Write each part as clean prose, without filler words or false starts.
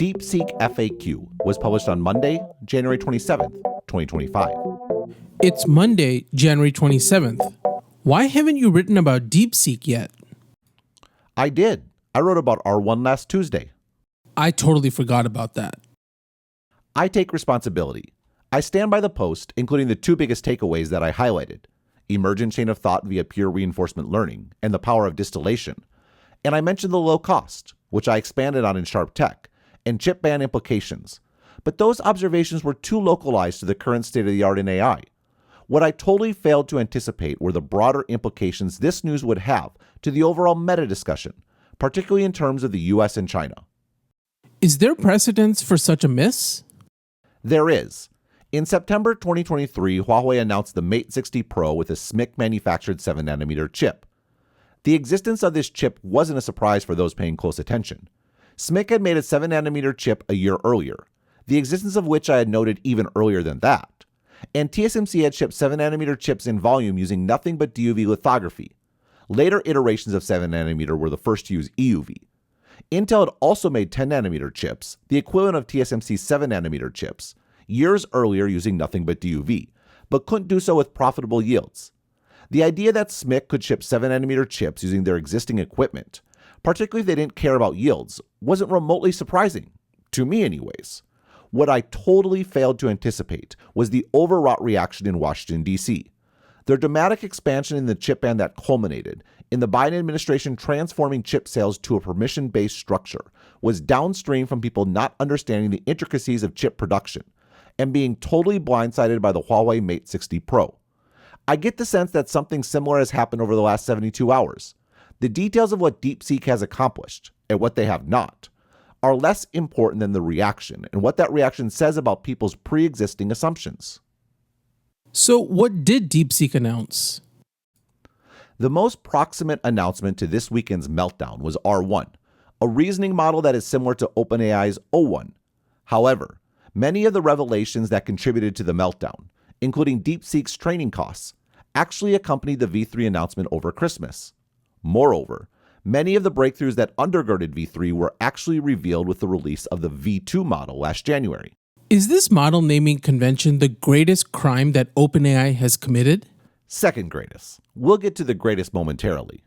DeepSeek FAQ was published on Monday, January 27th, 2025. It's Monday, January 27th. Why haven't you written about DeepSeek yet? I did. I wrote about R1 last Tuesday. I totally forgot about that. I take responsibility. I stand by the post, including the two biggest takeaways that I highlighted: emergent chain of thought via peer reinforcement learning and the power of distillation. And I mentioned the low cost, which I expanded on in Sharp Tech, and chip ban implications. But those observations were too localized to the current state of the art in AI. What I totally failed to anticipate were the broader implications this news would have to the overall meta discussion, particularly in terms of the US and China. Is there precedence for such a miss? There is. In September 2023, Huawei announced the Mate 60 Pro with a SMIC-manufactured 7nm chip. The existence of this chip wasn't a surprise for those paying close attention. SMIC had made a 7nm chip a year earlier, the existence of which I had noted even earlier than that. And TSMC had shipped 7nm chips in volume using nothing but DUV lithography. Later iterations of 7nm were the first to use EUV. Intel had also made 10nm chips, the equivalent of TSMC's 7nm chips, years earlier using nothing but DUV, but couldn't do so with profitable yields. The idea that SMIC could ship 7nm chips using their existing equipment, particularly if they didn't care about yields, wasn't remotely surprising, to me anyways. What I totally failed to anticipate was the overwrought reaction in Washington, D.C. Their dramatic expansion in the chip ban that culminated in the Biden administration transforming chip sales to a permission-based structure was downstream from people not understanding the intricacies of chip production and being totally blindsided by the Huawei Mate 60 Pro. I get the sense that something similar has happened over the last 72 hours. The details of what DeepSeek has accomplished, and what they have not, are less important than the reaction and what that reaction says about people's pre-existing assumptions. So what did DeepSeek announce? The most proximate announcement to this weekend's meltdown was R1, a reasoning model that is similar to OpenAI's O1. However, many of the revelations that contributed to the meltdown, including DeepSeek's training costs, actually accompanied the V3 announcement over Christmas. Moreover, many of the breakthroughs that undergirded V3 were actually revealed with the release of the V2 model last January. Is this model naming convention the greatest crime that OpenAI has committed? Second greatest. We'll get to the greatest momentarily.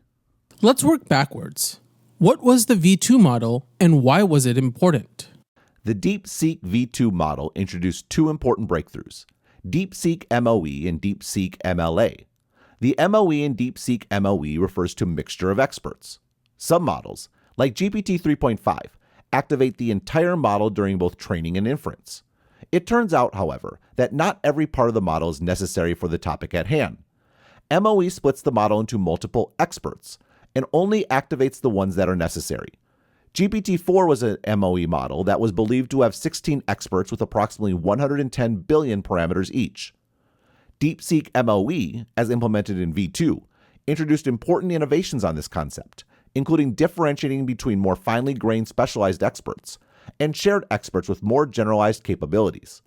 Let's work backwards. What was the V2 model and why was it important? The DeepSeek V2 model introduced two important breakthroughs: DeepSeek MOE and DeepSeek MLA. The MOE in DeepSeek MOE refers to mixture of experts. Some models, like GPT 3.5, activate the entire model during both training and inference. It turns out, however, that not every part of the model is necessary for the topic at hand. MOE splits the model into multiple experts and only activates the ones that are necessary. GPT-4 was an MOE model that was believed to have 16 experts with approximately 110 billion parameters each. DeepSeek MOE, as implemented in V2, introduced important innovations on this concept, including differentiating between more finely grained specialized experts and shared experts with more generalized capabilities.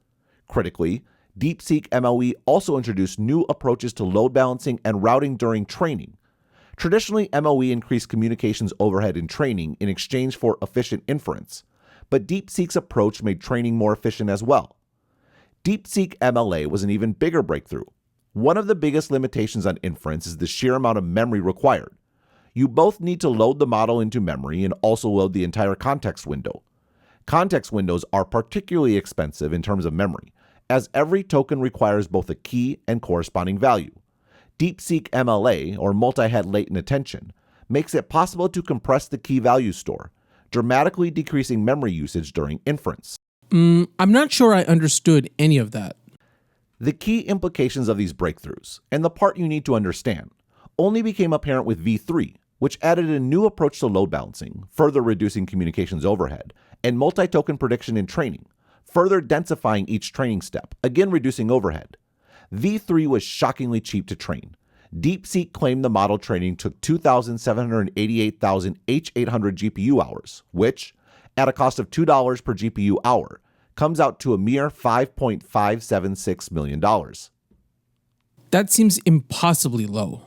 Critically, DeepSeek MOE also introduced new approaches to load balancing and routing during training. Traditionally, MOE increased communications overhead in training in exchange for efficient inference, but DeepSeek's approach made training more efficient as well. DeepSeek MLA was an even bigger breakthrough. One of the biggest limitations on inference is the sheer amount of memory required. You both need to load the model into memory and also load the entire context window. Context windows are particularly expensive in terms of memory, as every token requires both a key and corresponding value. DeepSeek MLA, or multi-head latent attention, makes it possible to compress the key value store, dramatically decreasing memory usage during inference. I'm not sure I understood any of that. The key implications of these breakthroughs, and the part you need to understand, only became apparent with V3, which added a new approach to load balancing, further reducing communications overhead, and multi-token prediction in training, further densifying each training step, again reducing overhead. V3 was shockingly cheap to train. DeepSeek claimed the model training took 2,788,000 H800 GPU hours, which, at a cost of $2 per GPU hour, comes out to a mere $5.576 million. That seems impossibly low.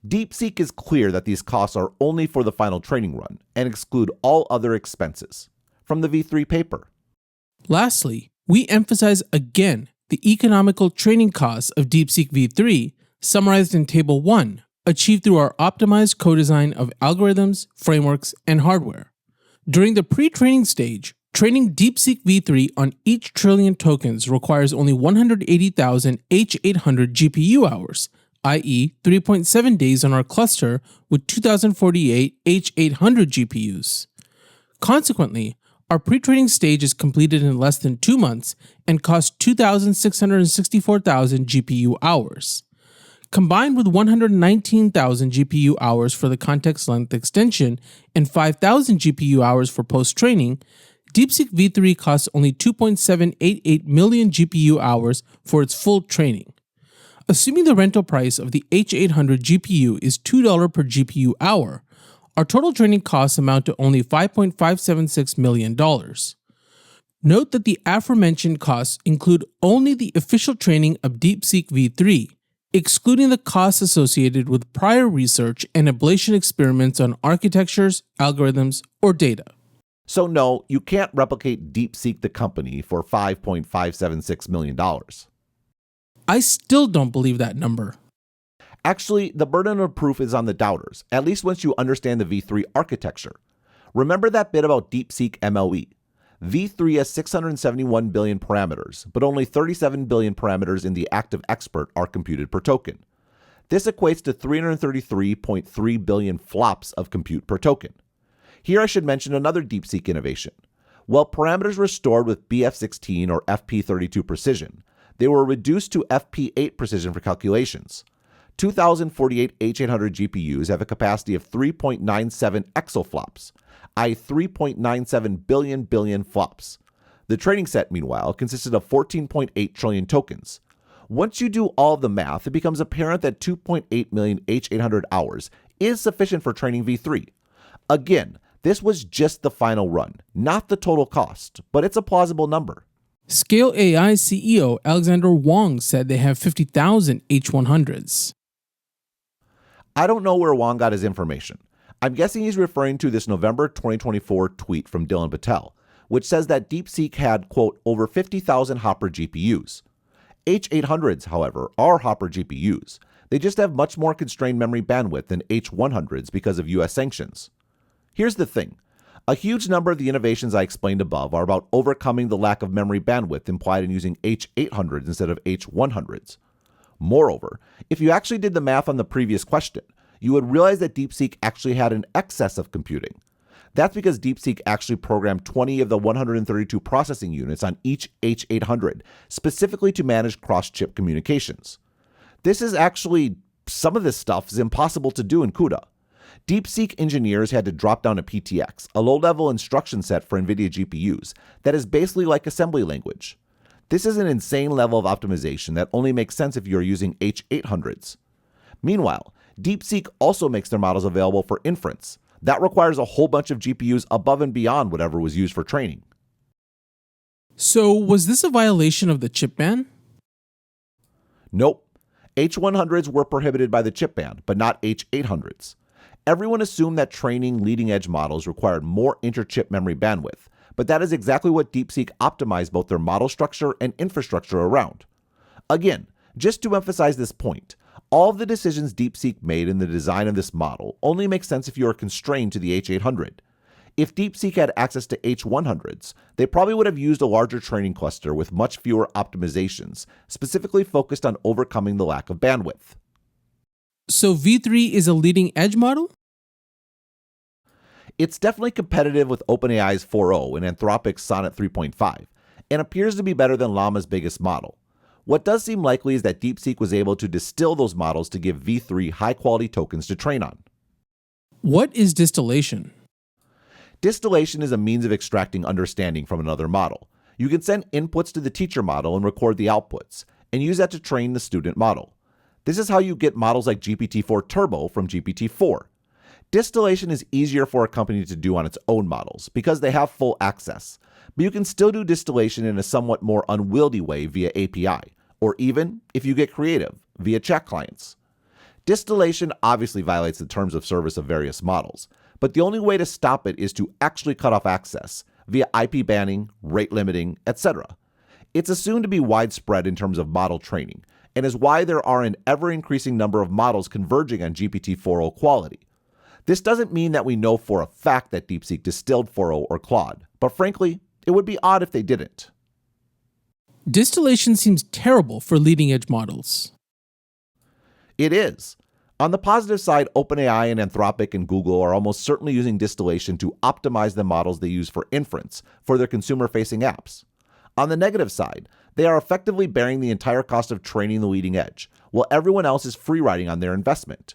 DeepSeek is clear that these costs are only for the final training run and exclude all other expenses. from the V3 paper. Lastly, we emphasize again the economical training costs of DeepSeek v3 summarized in Table 1, achieved through our optimized co-design of algorithms, frameworks, and hardware. During the pre-training stage, training DeepSeek v3 on each trillion tokens requires only 180,000 H800 GPU hours, i.e. 3.7 days on our cluster with 2048 H800 GPUs. Consequently, our pre-training stage is completed in less than 2 months and costs 2,664,000 GPU hours. Combined with 119,000 GPU hours for the context length extension and 5,000 GPU hours for post-training, DeepSeek v3 costs only 2.788 million GPU hours for its full training. Assuming the rental price of the H800 GPU is $2 per GPU hour, our total training costs amount to only $5.576 million. Note that the aforementioned costs include only the official training of DeepSeek v3, excluding the costs associated with prior research and ablation experiments on architectures, algorithms, or data. So no, you can't replicate DeepSeek the company for $5.576 million. I still don't believe that number. Actually, the burden of proof is on the doubters, at least once you understand the V3 architecture. Remember that bit about DeepSeek MLE. V3 has 671 billion parameters, but only 37 billion parameters in the active expert are computed per token. This equates to 333.3 billion flops of compute per token. Here I should mention another DeepSeek innovation. While parameters were stored with BF16 or FP32 precision, they were reduced to FP8 precision for calculations. 2048 H800 GPUs have a capacity of 3.97 exaflops, i.e. 3.97 billion flops. The training set, meanwhile, consisted of 14.8 trillion tokens. Once you do all the math, it becomes apparent that 2.8 million H800 hours is sufficient for training V3. Again, this was just the final run, not the total cost, but it's a plausible number. Scale AI CEO Alexander Wang said they have 50,000 H100s. I don't know where Wang got his information. I'm guessing he's referring to this November 2024 tweet from Dylan Patel, which says that DeepSeek had, quote, over 50,000 Hopper GPUs. H800s, however, are Hopper GPUs. They just have much more constrained memory bandwidth than H100s because of US sanctions. Here's the thing. A huge number of the innovations I explained above are about overcoming the lack of memory bandwidth implied in using H800s instead of H100s. Moreover, if you actually did the math on the previous question, you would realize that DeepSeek actually had an excess of computing. That's because DeepSeek actually programmed 20 of the 132 processing units on each H800 specifically to manage cross-chip communications. Some of this stuff is impossible to do in CUDA. DeepSeek engineers had to drop down a PTX, a low-level instruction set for NVIDIA GPUs that is basically like assembly language. This is an insane level of optimization that only makes sense if you're using H800s. Meanwhile, DeepSeek also makes their models available for inference. That requires a whole bunch of GPUs above and beyond whatever was used for training. So, was this a violation of the chip ban? Nope. H100s were prohibited by the chip ban, but not H800s. Everyone assumed that training leading-edge models required more inter-chip memory bandwidth, but that is exactly what DeepSeek optimized both their model structure and infrastructure around. Again, just to emphasize this point, all of the decisions DeepSeek made in the design of this model only make sense if you are constrained to the H800. If DeepSeek had access to H100s, they probably would have used a larger training cluster with much fewer optimizations, specifically focused on overcoming the lack of bandwidth. So V3 is a leading edge model? It's definitely competitive with OpenAI's 4.0 and Anthropic's Sonnet 3.5, and appears to be better than Llama's biggest model. What does seem likely is that DeepSeek was able to distill those models to give V3 high-quality tokens to train on. What is distillation? Distillation is a means of extracting understanding from another model. You can send inputs to the teacher model and record the outputs, and use that to train the student model. This is how you get models like GPT-4 Turbo from GPT-4. Distillation is easier for a company to do on its own models because they have full access, but you can still do distillation in a somewhat more unwieldy way via API, or even, if you get creative, via chat clients. Distillation obviously violates the terms of service of various models, but the only way to stop it is to actually cut off access, via IP banning, rate limiting, etc. It's assumed to be widespread in terms of model training, and is why there are an ever-increasing number of models converging on GPT-4o quality. This doesn't mean that we know for a fact that DeepSeek distilled 4o or Claude, but frankly, it would be odd if they didn't. Distillation seems terrible for leading-edge models. It is. On the positive side, OpenAI and Anthropic and Google are almost certainly using distillation to optimize the models they use for inference for their consumer-facing apps. On the negative side, they are effectively bearing the entire cost of training the leading edge, while everyone else is free-riding on their investment.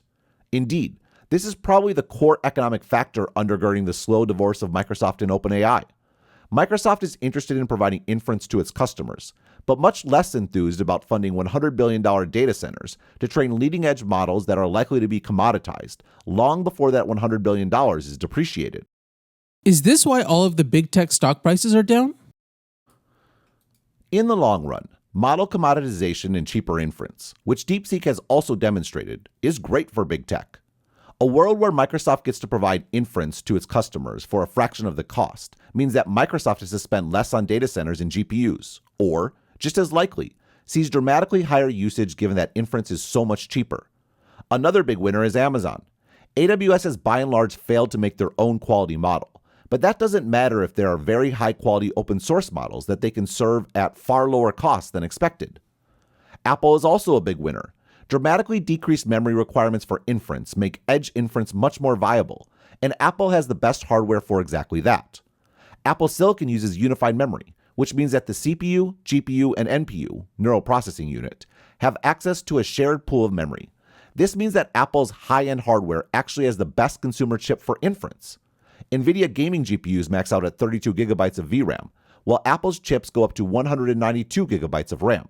Indeed, this is probably the core economic factor undergirding the slow divorce of Microsoft and OpenAI. Microsoft is interested in providing inference to its customers, but much less enthused about funding $100 billion data centers to train leading-edge models that are likely to be commoditized long before that $100 billion is depreciated. Is this why all of the big tech stock prices are down? In the long run, model commoditization and cheaper inference, which DeepSeek has also demonstrated, is great for big tech. A world where Microsoft gets to provide inference to its customers for a fraction of the cost means that Microsoft has to spend less on data centers and GPUs, or, just as likely, sees dramatically higher usage given that inference is so much cheaper. Another big winner is Amazon. AWS has by and large failed to make their own quality model, but that doesn't matter if there are very high-quality open source models that they can serve at far lower costs than expected. Apple is also a big winner. Dramatically decreased memory requirements for inference make edge inference much more viable, and Apple has the best hardware for exactly that. Apple Silicon uses unified memory, which means that the CPU, GPU, and NPU, neural processing unit, have access to a shared pool of memory. This means that Apple's high-end hardware actually has the best consumer chip for inference. NVIDIA gaming GPUs max out at 32 gigabytes of VRAM, while Apple's chips go up to 192 gigabytes of RAM.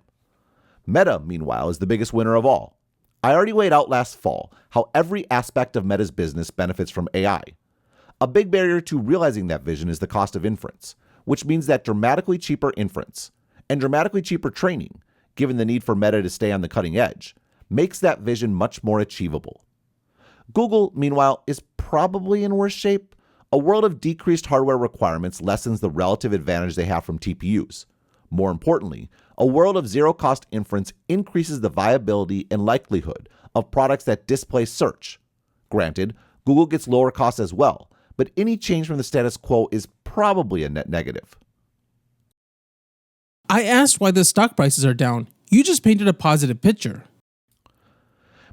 Meta, meanwhile, is the biggest winner of all. I already laid out last fall how every aspect of Meta's business benefits from AI. A big barrier to realizing that vision is the cost of inference, which means that dramatically cheaper inference and dramatically cheaper training, given the need for Meta to stay on the cutting edge, makes that vision much more achievable. Google, meanwhile, is probably in worse shape. A world of decreased hardware requirements lessens the relative advantage they have from TPUs. More importantly, a world of zero-cost inference increases the viability and likelihood of products that displace search. Granted, Google gets lower costs as well, but any change from the status quo is probably a net negative. I asked why the stock prices are down. You just painted a positive picture.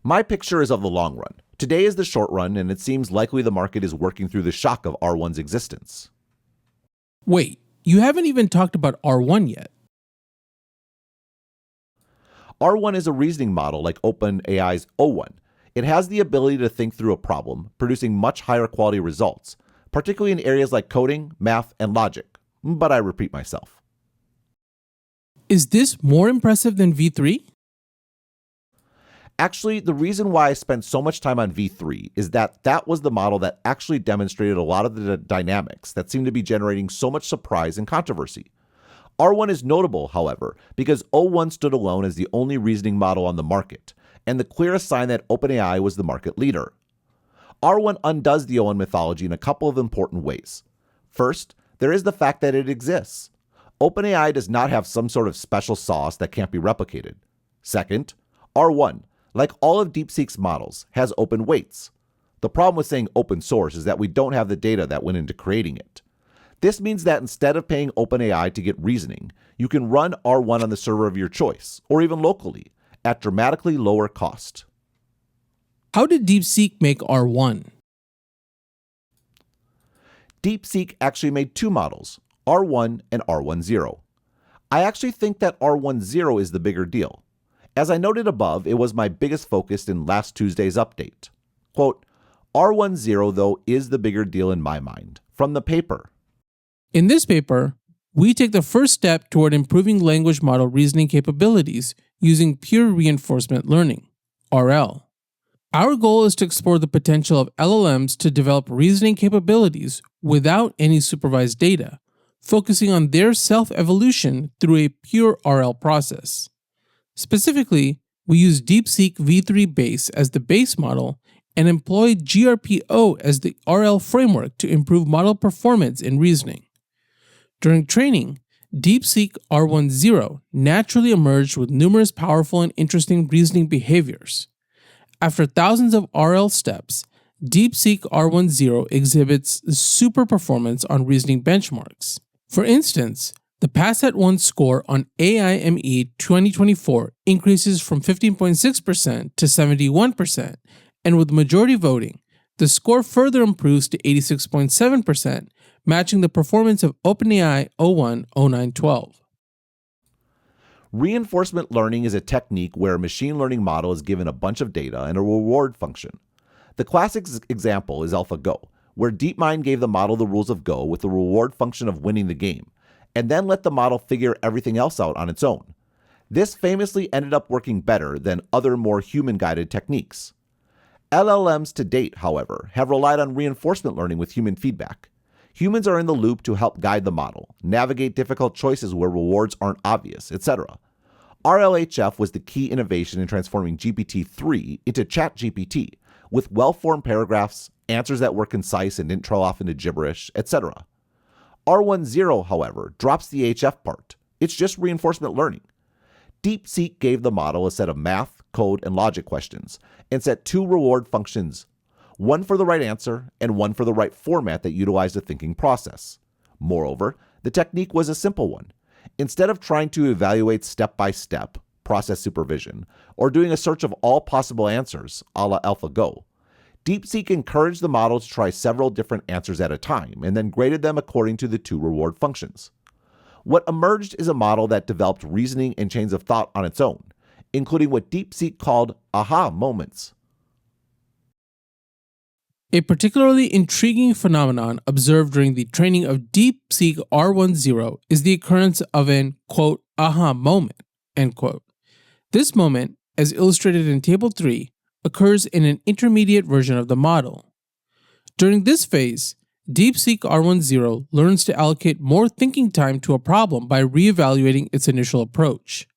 My picture is of the long run. Today is the short run, and it seems likely the market is working through the shock of R1's existence. Wait, you haven't even talked about R1 yet. R1 is a reasoning model like OpenAI's O1. It has the ability to think through a problem, producing much higher quality results, particularly in areas like coding, math, and logic. But I repeat myself. Is this more impressive than V3? Actually, the reason why I spent so much time on V3 is that that was the model that actually demonstrated a lot of the dynamics that seem to be generating so much surprise and controversy. R1 is notable, however, because O1 stood alone as the only reasoning model on the market, and the clearest sign that OpenAI was the market leader. R1 undoes the O1 mythology in a couple of important ways. First, there is the fact that it exists. OpenAI does not have some sort of special sauce that can't be replicated. Second, R1, like all of DeepSeek's models, has open weights. The problem with saying open source is that we don't have the data that went into creating it. This means that instead of paying OpenAI to get reasoning, you can run R1 on the server of your choice, or even locally, at dramatically lower cost. How did DeepSeek make R1? DeepSeek actually made two models, R1 and R10. I actually think that R10 is the bigger deal. As I noted above, it was my biggest focus in last Tuesday's update. Quote, R10, though, is the bigger deal in my mind. From the paper. In this paper, we take the first step toward improving language model reasoning capabilities using pure reinforcement learning, RL. Our goal is to explore the potential of LLMs to develop reasoning capabilities without any supervised data, focusing on their self-evolution through a pure RL process. Specifically, we use DeepSeek v3 base as the base model and employ GRPO as the RL framework to improve model performance in reasoning. During training, DeepSeek R10 naturally emerged with numerous powerful and interesting reasoning behaviors. After thousands of RL steps, DeepSeek R10 exhibits super performance on reasoning benchmarks. For instance, the PassAt1 score on AIME 2024 increases from 15.6% to 71%, and with majority voting, the score further improves to 86.7%, matching the performance of OpenAI 010912. Reinforcement learning is a technique where a machine learning model is given a bunch of data and a reward function. The classic example is AlphaGo, where DeepMind gave the model the rules of Go with the reward function of winning the game, and then let the model figure everything else out on its own. This famously ended up working better than other more human-guided techniques. LLMs to date, however, have relied on reinforcement learning with human feedback. Humans are in the loop to help guide the model, navigate difficult choices where rewards aren't obvious, etc. RLHF was the key innovation in transforming GPT-3 into ChatGPT, with well-formed paragraphs, answers that were concise and didn't trail off into gibberish, etc. R10, however, drops the HF part. It's just reinforcement learning. DeepSeek gave the model a set of math, code, and logic questions, and set two reward functions, one for the right answer and one for the right format that utilized a thinking process. Moreover, the technique was a simple one. Instead of trying to evaluate step-by-step, process supervision, or doing a search of all possible answers, a la AlphaGo, DeepSeek encouraged the model to try several different answers at a time and then graded them according to the two reward functions. What emerged is a model that developed reasoning and chains of thought on its own, including what DeepSeek called aha moments. A particularly intriguing phenomenon observed during the training of DeepSeek R10 is the occurrence of an, quote, aha moment, end quote. This moment, as illustrated in Table 3, occurs in an intermediate version of the model. During this phase, DeepSeek R10 learns to allocate more thinking time to a problem by reevaluating its initial approach.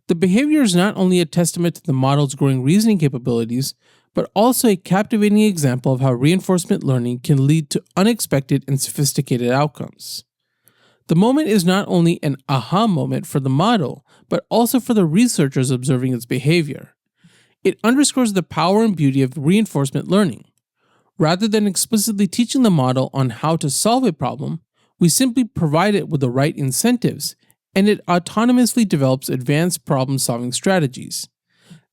The behavior is not only a testament to the model's growing reasoning capabilities, but also a captivating example of how reinforcement learning can lead to unexpected and sophisticated outcomes. The moment is not only an aha moment for the model, but also for the researchers observing its behavior. It underscores the power and beauty of reinforcement learning. Rather than explicitly teaching the model on how to solve a problem, we simply provide it with the right incentives, and it autonomously develops advanced problem-solving strategies.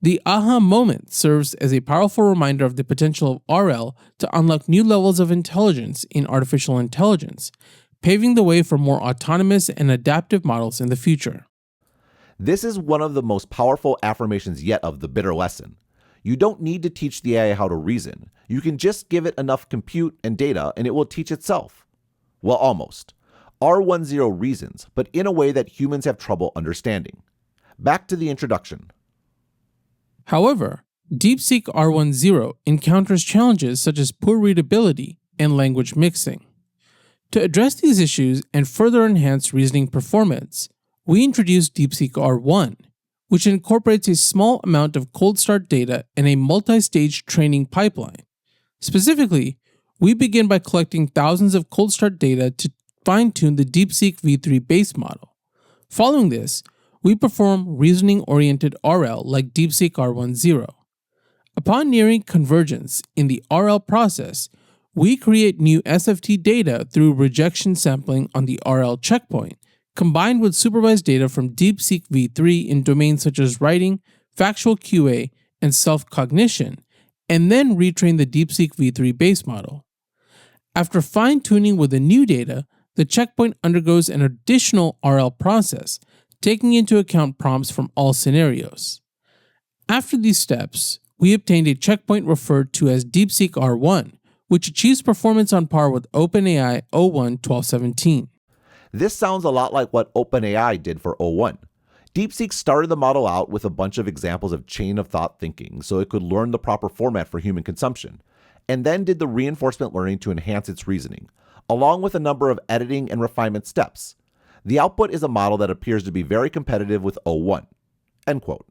The aha moment serves as a powerful reminder of the potential of RL to unlock new levels of intelligence in artificial intelligence, paving the way for more autonomous and adaptive models in the future. This is one of the most powerful affirmations yet of the bitter lesson. You don't need to teach the AI how to reason. You can just give it enough compute and data and it will teach itself. Well, almost. R10 reasons, but in a way that humans have trouble understanding. Back to the introduction. However, DeepSeek R10 encounters challenges such as poor readability and language mixing. To address these issues and further enhance reasoning performance, we introduced DeepSeek R1, which incorporates a small amount of cold start data and a multi-stage training pipeline. Specifically, we begin by collecting thousands of cold start data to fine-tune the DeepSeek v3 base model. Following this, we perform reasoning-oriented RL like DeepSeek R10. Upon nearing convergence in the RL process, we create new SFT data through rejection sampling on the RL checkpoint, combined with supervised data from DeepSeek v3 in domains such as writing, factual QA, and self-cognition, and then retrain the DeepSeek v3 base model. After fine-tuning with the new data, the checkpoint undergoes an additional RL process, taking into account prompts from all scenarios. After these steps, we obtained a checkpoint referred to as DeepSeek R1, which achieves performance on par with OpenAI 01-1217. This sounds a lot like what OpenAI did for O1. DeepSeek started the model out with a bunch of examples of chain of thought thinking so it could learn the proper format for human consumption, and then did the reinforcement learning to enhance its reasoning, along with a number of editing and refinement steps. The output is a model that appears to be very competitive with O1. End quote.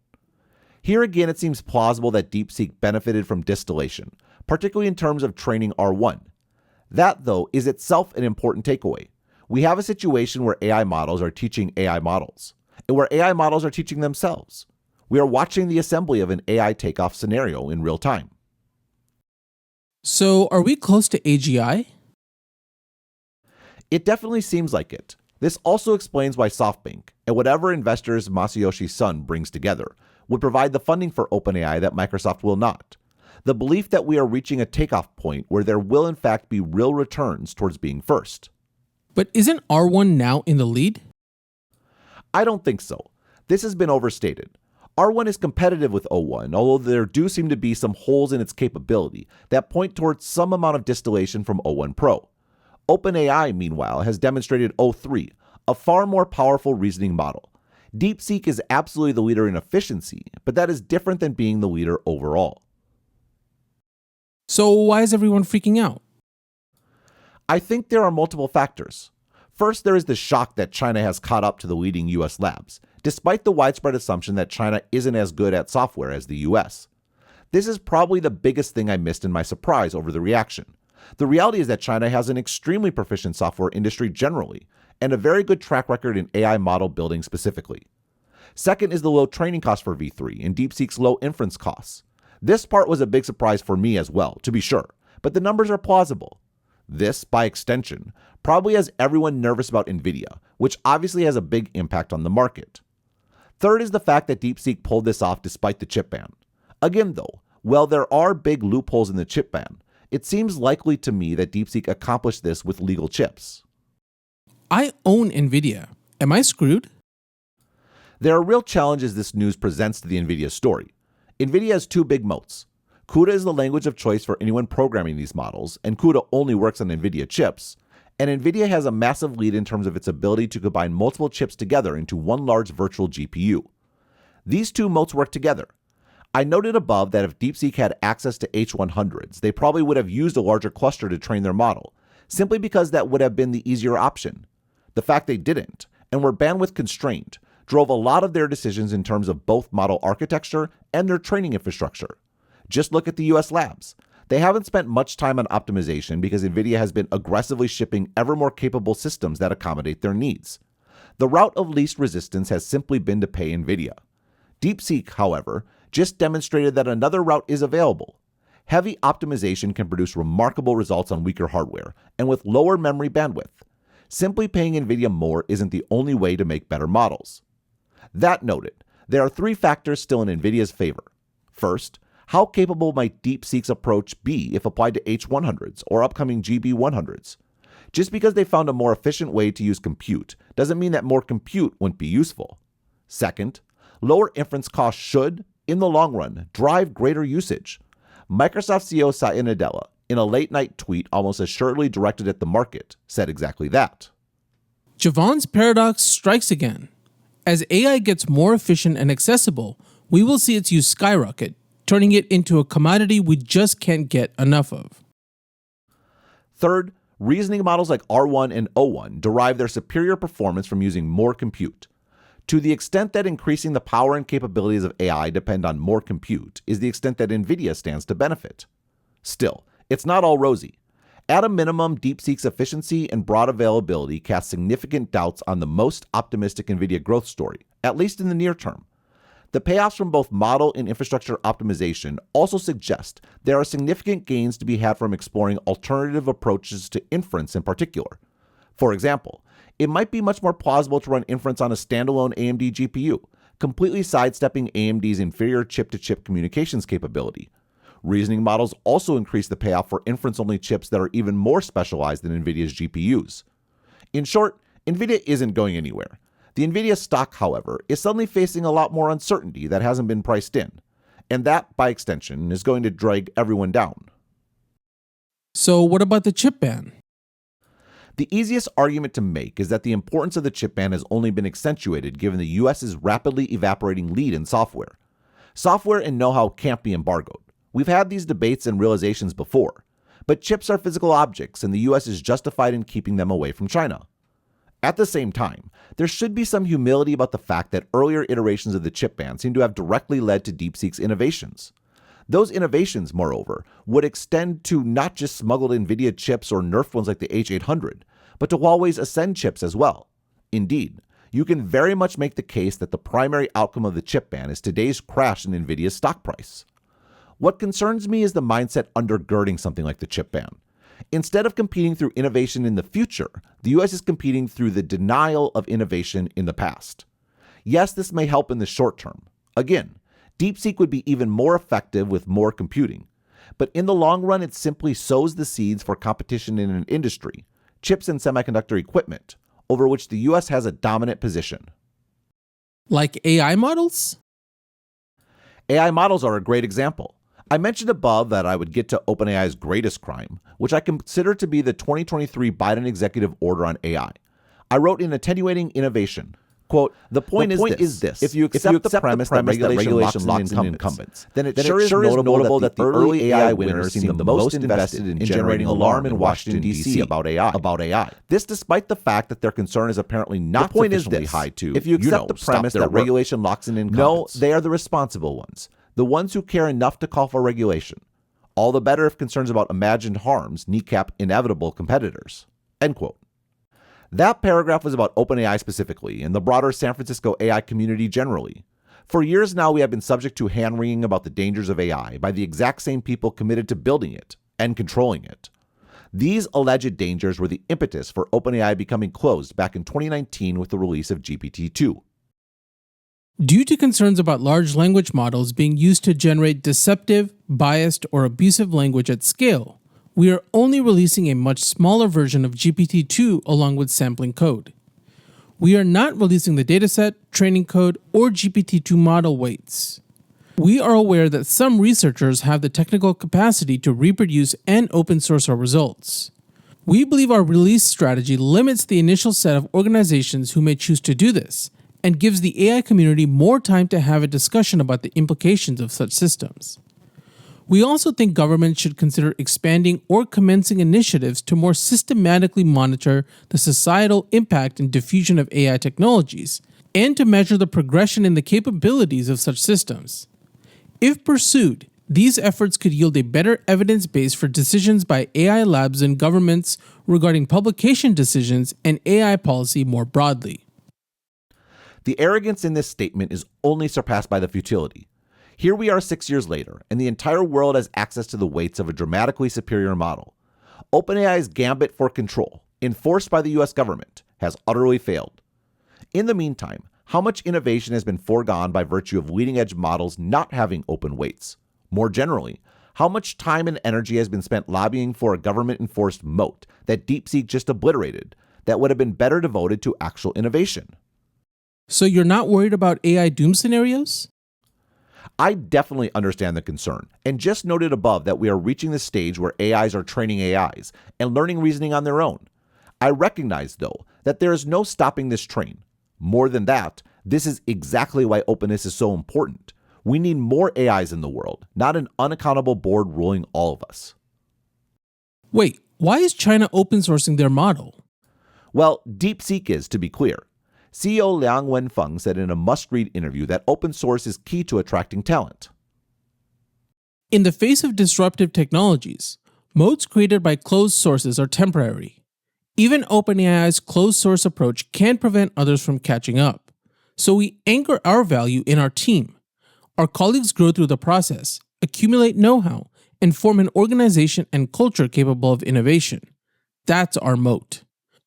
Here again, it seems plausible that DeepSeek benefited from distillation, particularly in terms of training R1. That, though, is itself an important takeaway. We have a situation where AI models are teaching AI models, and where AI models are teaching themselves. We are watching the assembly of an AI takeoff scenario in real time. So, are we close to AGI? It definitely seems like it. This also explains why SoftBank, and whatever investors Masayoshi Son brings together, would provide the funding for OpenAI that Microsoft will not. The belief that we are reaching a takeoff point where there will in fact be real returns towards being first. But isn't R1 now in the lead? I don't think so. This has been overstated. R1 is competitive with O1, although there do seem to be some holes in its capability that point towards some amount of distillation from O1 Pro. OpenAI, meanwhile, has demonstrated O3, a far more powerful reasoning model. DeepSeek is absolutely the leader in efficiency, but that is different than being the leader overall. So, why is everyone freaking out? I think there are multiple factors. First, there is the shock that China has caught up to the leading US labs, despite the widespread assumption that China isn't as good at software as the US. This is probably the biggest thing I missed in my surprise over the reaction. The reality is that China has an extremely proficient software industry generally, and a very good track record in AI model building specifically. Second is the low training cost for V3 and DeepSeek's low inference costs. This part was a big surprise for me as well, to be sure, but the numbers are plausible. This, by extension, probably has everyone nervous about NVIDIA, which obviously has a big impact on the market. Third is the fact that DeepSeek pulled this off despite the chip ban. Again though, while there are big loopholes in the chip ban, it seems likely to me that DeepSeek accomplished this with legal chips. I own NVIDIA. Am I screwed? There are real challenges this news presents to the NVIDIA story. NVIDIA has two big moats. CUDA is the language of choice for anyone programming these models, and CUDA only works on NVIDIA chips. And NVIDIA has a massive lead in terms of its ability to combine multiple chips together into one large virtual GPU. These two moats work together. I noted above that if DeepSeek had access to H100s, they probably would have used a larger cluster to train their model, simply because that would have been the easier option. The fact they didn't, and were bandwidth constrained, drove a lot of their decisions in terms of both model architecture and their training infrastructure. Just look at the US labs. They haven't spent much time on optimization because NVIDIA has been aggressively shipping ever more capable systems that accommodate their needs. The route of least resistance has simply been to pay NVIDIA. DeepSeek, however, just demonstrated that another route is available. Heavy optimization can produce remarkable results on weaker hardware and with lower memory bandwidth. Simply paying NVIDIA more isn't the only way to make better models. That noted, there are three factors still in NVIDIA's favor. First, how capable might DeepSeek's approach be if applied to H100s or upcoming GB100s? Just because they found a more efficient way to use compute doesn't mean that more compute wouldn't be useful. Second, lower inference costs should, in the long run, drive greater usage. Microsoft CEO Satya Nadella, in a late-night tweet almost assuredly directed at the market, said exactly that. Javon's paradox strikes again. As AI gets more efficient and accessible, we will see its use skyrocket, turning it into a commodity we just can't get enough of. Third, reasoning models like R1 and O1 derive their superior performance from using more compute. To the extent that increasing the power and capabilities of AI depend on more compute is the extent that NVIDIA stands to benefit. Still, it's not all rosy. At a minimum, DeepSeek's efficiency and broad availability cast significant doubts on the most optimistic NVIDIA growth story, at least in the near term. The payoffs from both model and infrastructure optimization also suggest there are significant gains to be had from exploring alternative approaches to inference in particular. For example, it might be much more plausible to run inference on a standalone AMD GPU, completely sidestepping AMD's inferior chip-to-chip communications capability. Reasoning models also increase the payoff for inference-only chips that are even more specialized than NVIDIA's GPUs. In short, NVIDIA isn't going anywhere. The NVIDIA stock, however, is suddenly facing a lot more uncertainty that hasn't been priced in, and that, by extension, is going to drag everyone down. So what about the chip ban? The easiest argument to make is that the importance of the chip ban has only been accentuated given the US's rapidly evaporating lead in software. Software and know-how can't be embargoed. We've had these debates and realizations before, but chips are physical objects and the US is justified in keeping them away from China. At the same time, there should be some humility about the fact that earlier iterations of the chip ban seem to have directly led to DeepSeek's innovations. Those innovations, moreover, would extend to not just smuggled NVIDIA chips or nerfed ones like the H800, but to Huawei's Ascend chips as well. Indeed, you can very much make the case that the primary outcome of the chip ban is today's crash in NVIDIA's stock price. What concerns me is the mindset undergirding something like the chip ban. Instead of competing through innovation in the future, the US is competing through the denial of innovation in the past. Yes, this may help in the short term. Again, DeepSeek would be even more effective with more computing. But in the long run, it simply sows the seeds for competition in an industry, chips and semiconductor equipment, over which the US has a dominant position. Like AI models? AI models are a great example. I mentioned above that I would get to OpenAI's greatest crime, which I consider to be the 2023 Biden executive order on AI. I wrote in Attenuating Innovation, quote, the point is this. If you accept the premise that regulation locks in incumbents, then it sure is notable that the early AI winners seem the most invested in generating alarm in Washington, D.C. about AI. This despite the fact that their concern is apparently not sufficiently high to, if you accept the premise that regulation locks in incumbents. No, they are the responsible ones, the ones who care enough to call for regulation. All the better if concerns about imagined harms kneecap inevitable competitors. End quote. That paragraph was about OpenAI specifically and the broader San Francisco AI community generally. For years now, we have been subject to hand-wringing about the dangers of AI by the exact same people committed to building it and controlling it. These alleged dangers were the impetus for OpenAI becoming closed back in 2019 with the release of GPT-2. Due to concerns about large language models being used to generate deceptive, biased, or abusive language at scale, we are only releasing a much smaller version of GPT-2 along with sampling code. We are not releasing the dataset, training code, or GPT-2 model weights. We are aware that some researchers have the technical capacity to reproduce and open source our results. We believe our release strategy limits the initial set of organizations who may choose to do this, and gives the AI community more time to have a discussion about the implications of such systems. We also think governments should consider expanding or commencing initiatives to more systematically monitor the societal impact and diffusion of AI technologies, and to measure the progression in the capabilities of such systems. If pursued, these efforts could yield a better evidence base for decisions by AI labs and governments regarding publication decisions and AI policy more broadly. The arrogance in this statement is only surpassed by the futility. Here we are 6 years later, and the entire world has access to the weights of a dramatically superior model. OpenAI's gambit for control, enforced by the US government, has utterly failed. In the meantime, how much innovation has been foregone by virtue of leading-edge models not having open weights? More generally, how much time and energy has been spent lobbying for a government-enforced moat that DeepSeek just obliterated that would have been better devoted to actual innovation? So you're not worried about AI doom scenarios? I definitely understand the concern, and just noted above that we are reaching the stage where AIs are training AIs and learning reasoning on their own. I recognize, though, that there is no stopping this train. More than that, this is exactly why openness is so important. We need more AIs in the world, not an unaccountable board ruling all of us. Wait, why is China open sourcing their model? Well, DeepSeek is, to be clear. CEO Liang Wenfeng said in a must-read interview that open source is key to attracting talent. In the face of disruptive technologies, moats created by closed sources are temporary. Even OpenAI's closed source approach can prevent others from catching up. So we anchor our value in our team. Our colleagues grow through the process, accumulate know-how, and form an organization and culture capable of innovation. That's our moat.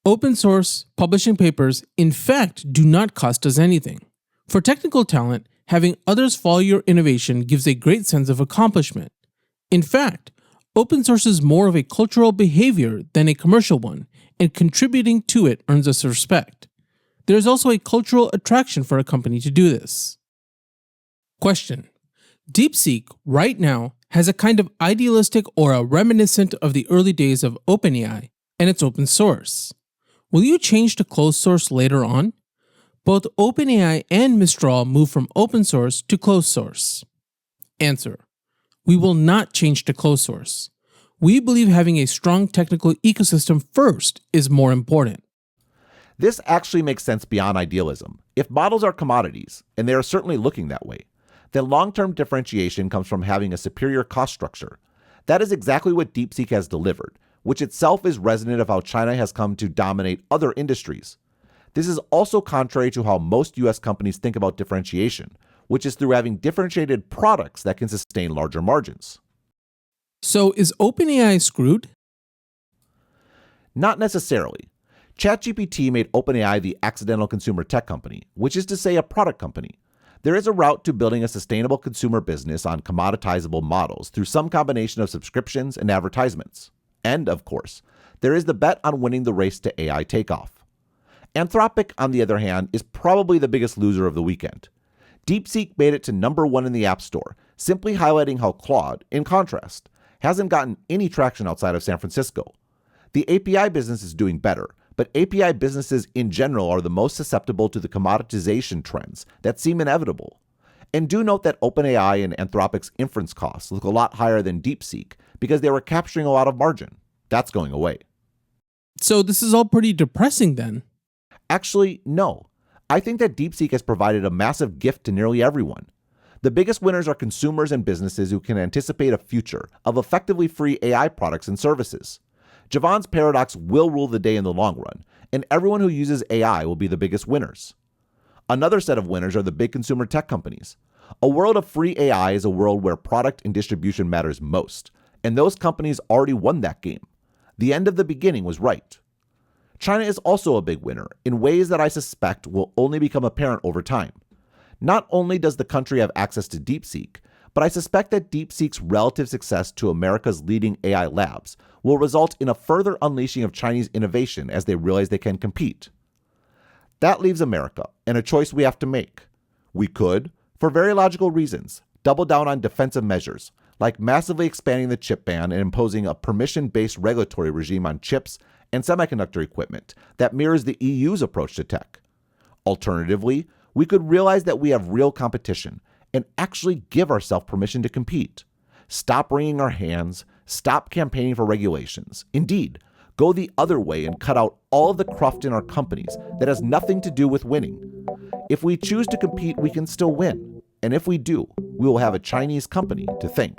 Open source, publishing papers, in fact, do not cost us anything. For technical talent, having others follow your innovation gives a great sense of accomplishment. In fact, open source is more of a cultural behavior than a commercial one, and contributing to it earns us respect. There is also a cultural attraction for a company to do this. Question: DeepSeek, right now, has a kind of idealistic aura reminiscent of the early days of OpenAI, and it's open source. Will you change to closed source later on? Both OpenAI and Mistral move from open source to closed source. Answer: we will not change to closed source. We believe having a strong technical ecosystem first is more important. This actually makes sense beyond idealism. If models are commodities, and they are certainly looking that way, then long-term differentiation comes from having a superior cost structure. That is exactly what DeepSeek has delivered, which itself is resonant of how China has come to dominate other industries. This is also contrary to how most US companies think about differentiation, which is through having differentiated products that can sustain larger margins. So is OpenAI screwed? Not necessarily. ChatGPT made OpenAI the accidental consumer tech company, which is to say a product company. There is a route to building a sustainable consumer business on commoditizable models through some combination of subscriptions and advertisements. And, of course, there is the bet on winning the race to AI takeoff. Anthropic, on the other hand, is probably the biggest loser of the weekend. DeepSeek made it to #1 in the App Store, simply highlighting how Claude, in contrast, hasn't gotten any traction outside of San Francisco. The API business is doing better, but API businesses in general are the most susceptible to the commoditization trends that seem inevitable. And do note that OpenAI and Anthropic's inference costs look a lot higher than DeepSeek because they were capturing a lot of margin. That's going away. So this is all pretty depressing then. Actually, no. I think that DeepSeek has provided a massive gift to nearly everyone. The biggest winners are consumers and businesses who can anticipate a future of effectively free AI products and services. Javon's paradox will rule the day in the long run, and everyone who uses AI will be the biggest winners. Another set of winners are the big consumer tech companies. A world of free AI is a world where product and distribution matters most, and those companies already won that game. The end of the beginning was right. China is also a big winner in ways that I suspect will only become apparent over time. Not only does the country have access to DeepSeek, but I suspect that DeepSeek's relative success to America's leading AI labs will result in a further unleashing of Chinese innovation as they realize they can compete. That leaves America and a choice we have to make. We could, for very logical reasons, double down on defensive measures, like massively expanding the chip ban and imposing a permission-based regulatory regime on chips and semiconductor equipment that mirrors the EU's approach to tech. Alternatively, we could realize that we have real competition and actually give ourselves permission to compete. Stop wringing our hands, stop campaigning for regulations. Indeed, go the other way and cut out all of the cruft in our companies that has nothing to do with winning. If we choose to compete, we can still win. And if we do, we will have a Chinese company to thank.